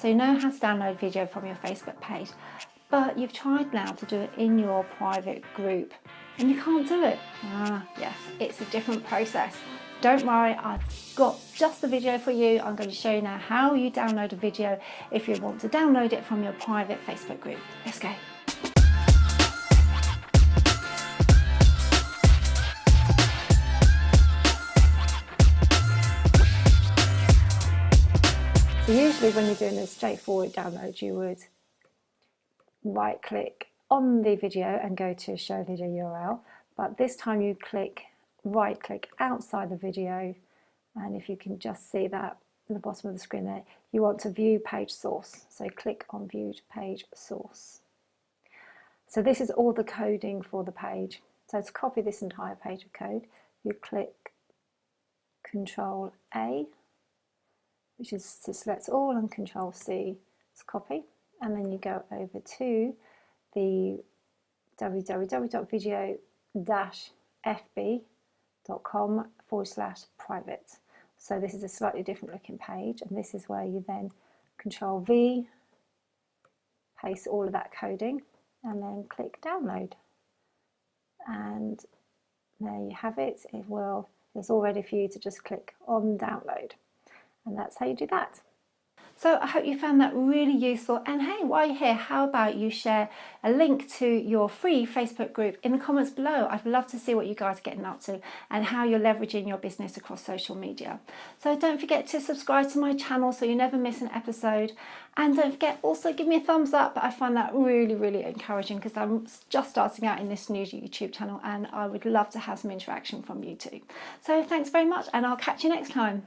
So you know how to download video from your Facebook page, but you've tried now to do it in your private group and you can't do it. Yes, it's a different process. Don't worry, I've got just the video for you. I'm going to show you now how you download a video if you want to download it from your private Facebook group. Let's go. So usually when you're doing a straightforward download, you would right click on the video and go to show video URL, but this time you right click outside the video, and if you can just see that at the bottom of the screen there, you want to view page source, so click on viewed page source. So this is all the coding for the page. So to copy this entire page of code, you click Control A, which is to select all, and Control C to copy, and then you go over to the www.video-fb.com/private. So this is a slightly different looking page, and this is where you then Control V, paste all of that coding, and then click download. And there you have it. It's all ready for you to just click on download. And that's how you do that. So I hope you found that really useful, and hey, while you're here, how about you share a link to your free Facebook group in the comments below. I'd love to see what you guys are getting up to and how you're leveraging your business across social media. So don't forget to subscribe to my channel so you never miss an episode, and don't forget also give me a thumbs up. I find that really encouraging because I'm just starting out in this new YouTube channel and I would love to have some interaction from you too. So thanks very much, and I'll catch you next time.